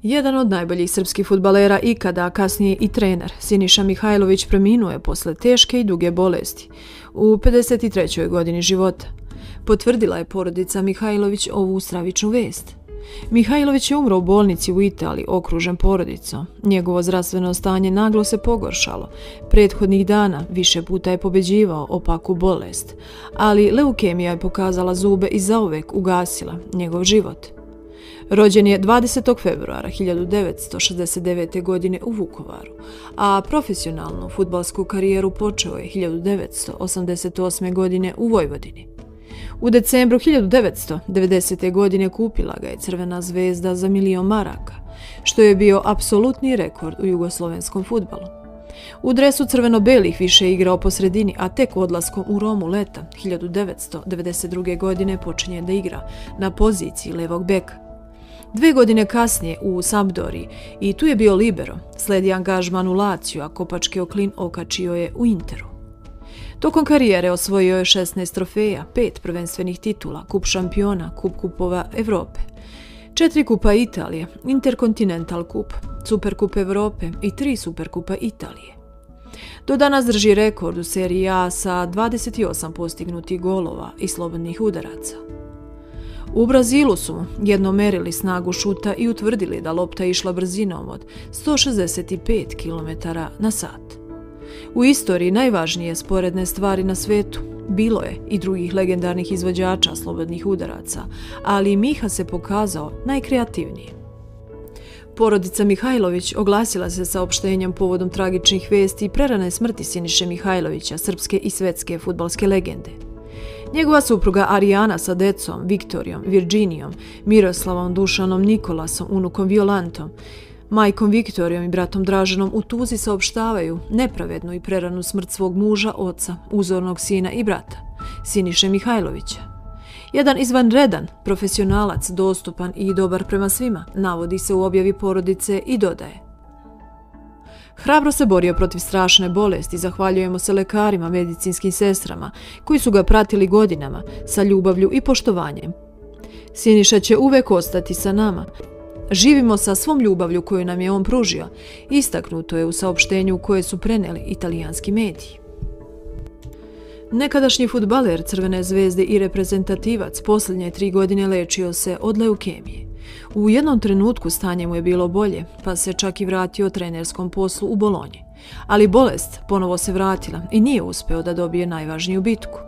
Jedan od najboljih srpskih fudbalera ikada, a kasnije i trener, Siniša Mihajlović preminuo je posle teške i duge bolesti u 53. godini života. Potvrdila je porodica Mihajlović ovu stravičnu vest. Mihajlović je umro u bolnici u Italiji, okružen porodicom. Njegovo zdravstveno stanje naglo se pogoršalo. Prethodnih dana više puta je pobeđivao opaku bolest, ali leukemija je pokazala zube i zauvek ugasila njegov život. Rođen je 20. februara 1969. godine u Vukovaru, a profesionalnu fudbalsku karijeru počeo je 1988. godine u Vojvodini. U decembru 1990. godine kupila ga je Crvena zvezda za 1.000.000 maraka, što je bio apsolutni rekord u jugoslovenskom fudbalu. U dresu crveno-belih više je igrao po sredini, a tek odlaskom u Romu leta 1992. godine počinje da igra na poziciji levog beka. 2 godine kasnije u Sampdoriji i tu je bio libero, sledi angažman u Laziju, a kopački oklin okačio je u Interu. Tokom karijere osvojio je 16 trofeja, 5 prvenstvenih titula, kup šampiona, kup kupova Evrope, 4 kupa Italije, Intercontinental kup, Superkup Evrope i 3 Superkupa Italije. Do danas drži rekord u seriji A sa 28 postignutih golova i slobodnih udaraca. U Brazilu su jednom merili snagu šuta i utvrdili da lopta išla brzinom od 165 km/h. U istoriji najvažnije sporedne stvari na svetu bilo je i drugih legendarnih izvođača slobodnih udaraca, ali Miha se pokazao najkreativniji. Porodica Mihajlović oglasila se saopštenjem povodom tragičnih vesti i prerane smrti Siniše Mihajlovića, srpske i svetske fudbalske legende. Njegova supruga Arijana sa decom, Viktorijom, Virginijom, Miroslavom, Dušanom, Nikolasom, unukom Violantom, majkom Viktorijom i bratom Draženom u tuzi saopštavaju nepravednu i preranu smrt svog muža, oca, uzornog sina i brata, Siniše Mihajlovića. Jedan izvanredan profesionalac, dostupan i dobar prema svima, navodi se u objavi porodice i dodaje: hrabro se borio protiv strašne bolesti, zahvaljujemo se lekarima, medicinskim sestrama, koji su ga pratili godinama sa ljubavlju i poštovanjem. Siniša će uvek ostati sa nama. Živimo sa svom ljubavlju koju nam je on pružio, istaknuto je u saopštenju koje su preneli italijanski mediji. Nekadašnji fudbaler Crvene zvezde i reprezentativac posljednje 3 godine lečio se od leukemije. U jednom trenutku stanje mu je bilo bolje, pa se čak i vratio trenerskom poslu u Bolonji. Ali bolest ponovo se vratila i nije uspeo da dobije najvažniju bitku.